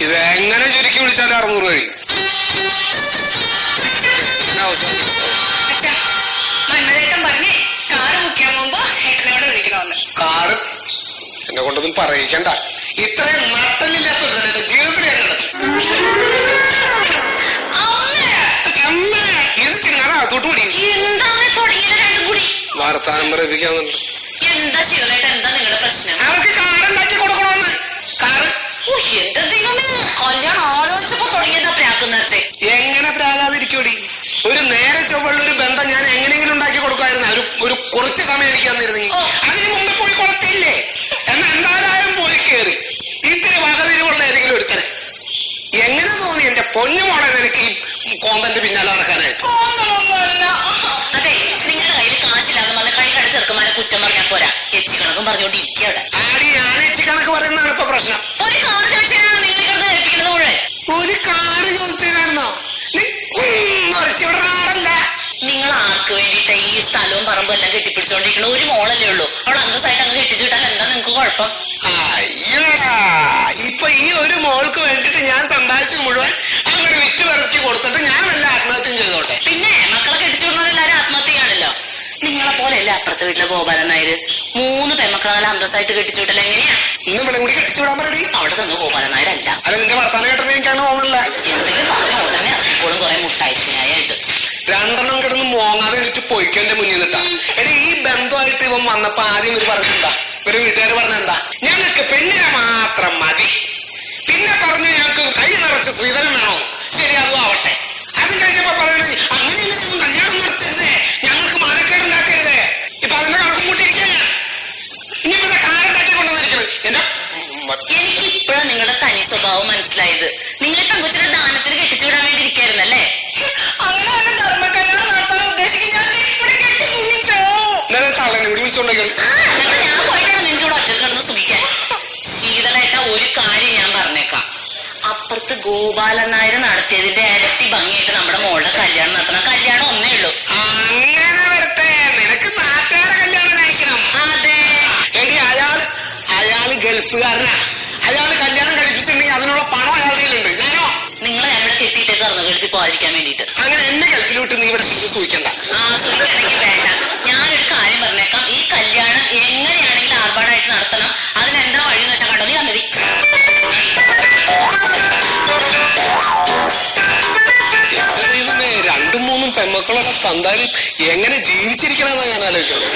ഇതെങ്ങനെ ചുരുക്കി വിളിച്ചാലും 600 കഴിയും. കാറ് എന്നെ കൊണ്ടൊന്നും പറയിക്കണ്ട. ഇത്രയും നട്ടലില്ലാത്തൊരു തന്നെ എന്റെ ജീവിതത്തിൽ ഞാൻ വർത്താനം പറയിപ്പിക്കാന്നുണ്ട്. എന്താ ശിവനേട്ട, എന്താ നിങ്ങളുടെ പ്രശ്നം? അവർക്ക് കാറുണ്ടാക്കി കൊടുക്കണോന്ന്. കാറ് കല്യാണം ആലോചിച്ചപ്പോ തുടങ്ങിയതാ പ്രാക്കുന്നേ. എങ്ങനെ പ്രാകാതിരിക്കൂടി? ഒരു നേരെ ചൊവ്വുള്ളൊരു ബന്ധം ഞാൻ എങ്ങനെയെങ്കിലും ഉണ്ടാക്കി കൊടുക്കുമായിരുന്നു. ഒരു കുറച്ച് സമയം എനിക്ക് തന്നിരുന്നെങ്കിൽ. അതിന് മുമ്പ് പോയി കൊടുത്തില്ലേ? എന്നാ എന്തായാലും പോയി കയറി ഇത്തിരി വകതിരിവുള്ള ഏതെങ്കിലും ഒരുത്തനെ. എങ്ങനെ തോന്നി എന്റെ പൊന്നു മോളെ നിനക്ക് ഈ കോന്തന്റെ പിന്നാലെ നടക്കാനായിട്ട്? അതെ, നിങ്ങളുടെ കയ്യിൽ കാശില്ലാന്ന് പറഞ്ഞ കഴികട ചെറുക്കന്മാരെ കുറ്റം പറഞ്ഞാൽ പോരാ, എച്ചി കണക്കും പറഞ്ഞോണ്ടിരിക്കുക അവിടെ. ആടി, ഞാൻ എച്ചി കണക്ക് പറയുന്നതാണ് ഇപ്പൊ പ്രശ്നം. ഒരു കാറ് ചോദിച്ചാണ് നിങ്ങൾ കിടന്ന് ഏൽപ്പിക്കുന്നത് മുഴുവൻ. ഒരു കാറ് ചോദിച്ചായിരുന്നോ? നിങ്ങൾ ആർക്ക് വേണ്ടിയിട്ട് ഈ സ്ഥലവും പറമ്പും എല്ലാം കെട്ടിപ്പിടിച്ചോണ്ടിരിക്കണ? ഒരു മോളല്ലേ ഉള്ളൂ, അവിടെ അന്തസ്സായിട്ട് അങ്ങ് കെട്ടിച്ചു വിട്ടാൽ എന്താ നിങ്ങൾക്ക് കുഴപ്പം? അയ്യോടാ, ഇപ്പൊ ഈ ഒരു മോൾക്ക് വേണ്ടിട്ട് ഞാൻ സമ്പാദിച്ചു മുഴുവൻ അങ്ങോട്ട് വിറ്റ് പെറുക്കി കൊടുത്തിട്ട് ഞാൻ വല്ല ആത്മഹത്യം ചെയ്തോട്ടെ? പിന്നെ മക്കളെ കെട്ടിച്ചു വിടുന്നവരെല്ലാരും ആത്മഹത്യയാണല്ലോ. നിങ്ങളെ പോലെയല്ല അപ്പുറത്തെ വീട്ടിലെ ഗോപാലൻ നായര് 3 പെൺമക്കളെ അന്തസ്സായിട്ട് കെട്ടിച്ചു വിട്ടല്ല. എങ്ങനെയാ ഇന്ന് ഇവിടെ കൂടി കെട്ടിച്ചു വിടാൻ പറയടി. അവിടെ നിന്ന് ഗോപാലൻ നായരല്ല. അല്ല, നിന്റെ വർത്താനം കേട്ടെന്ന് എനിക്കാണ് തോന്നുന്നില്ല. എന്തെങ്കിലും പറഞ്ഞ ഉടനെ ഇപ്പോഴും കുറെ മുട്ടായി സ്നേഹമായിട്ട് 2 കിടന്ന് മോങ്ങാതെ എനിക്ക് പൊയ്ക്കും എന്റെ മുന്നിൽ നിന്നിട്ടാ. എടി, ഈ ബന്ധമായിട്ട് ഇവൻ വന്നപ്പോ ആദ്യം ഇവര് പറഞ്ഞെന്താ? ഇവര് വീട്ടുകാര് പറഞ്ഞെന്താ? ഞങ്ങൾക്ക് പെണ്ണിനെ മാത്രം മതി. പിന്നെ പറഞ്ഞു ഞങ്ങൾക്ക് കൈ നിറച്ച് ശ്രീധരൻ വേണോ? ശരി, അതും ആവട്ടെ. അതും കഴിഞ്ഞപ്പോ പറയണത് അങ്ങനെ ഇങ്ങനെയൊന്നും കല്യാണം നടത്തരുതേ, ഞങ്ങൾക്ക് മാനക്കേടുണ്ടാക്കരുതേ. ഇപ്പൊ അതിന്റെ കണക്കും കൂട്ടിയിരിക്കുകയാണ്. ഇനിയിപ്പോ കാറുണ്ടാക്കി കൊണ്ടുവന്നിരിക്കുന്നത് എന്റെ. എനിക്ക് ഇപ്പോഴാണ് നിങ്ങളുടെ തനി സ്വഭാവം മനസ്സിലായത്. നിങ്ങൾ പെങ്കൊച്ചിനെ ദാനത്തിന് കെട്ടിച്ചു വിടാൻ വേണ്ടി ഇരിക്കായിരുന്നല്ലേ? അങ്ങനെ തന്നെ ധർമ്മക്കല്യാണം നടത്താൻ ഉദ്ദേശിക്കുന്ന തള്ളനെ കൂടി വിളിച്ചോണ്ടെങ്കിൽ ഞാൻ പോയിട്ടാണ് നിന്റെ കൂടെ ഒറ്റ കിടന്ന് സുഖിക്കാൻ. ശീതളായിട്ട ഒരു കാര്യം ഞാൻ പറഞ്ഞേക്കാം. അപ്പുറത്ത് ഗോപാലൻ നായർ നടത്തിയതിന്റെ ഇരട്ടി ഭംഗിയായിട്ട് നമ്മുടെ മോളുടെ കല്യാണം നടത്തണം. കല്യാണം ഒന്നേ ഉള്ളൂ. അങ്ങനെ വരട്ടെ, നിനക്ക് നാട്ടുകാരെ കല്യാണം കഴിക്കണം. അതെ എടി, അയാള് ഗൾഫുകാരനാ. അയാള് കല്യാണം കഴിപ്പിച്ചിട്ടുണ്ടെങ്കിൽ അതിനുള്ള പണം അയാളുടെ കയ്യിലുണ്ട്. ഞാനോ? നിങ്ങളെ ഞാനിവിടെ കെട്ടിയിട്ടേക്ക് ഇറങ്ങും ഗൾഫിൽ പോകാതിരിക്കാൻ വേണ്ടിട്ട്. അങ്ങനെ എന്നെ ഗൾഫിലോട്ട് നീ ഇവിടെ സൂചിക്കണ്ട. സൂചിക്കണമെങ്കിൽ വേണ്ട. ഞാനൊരു കാര്യം പറഞ്ഞേക്കാം. ഈ കല്യാണം എങ്ങനെയാണെങ്കിലും ആർഭാടായിട്ട് നടത്തണം. അതിനെന്താ വഴിന്ന് വെച്ചാൽ കണ്ടോ, നീ വന്നതി. 2-3 പെൺമക്കളുടെ തന്താനും എങ്ങനെ ജീവിച്ചിരിക്കണമെന്നാ ഞാൻ ആലോചിക്കണം.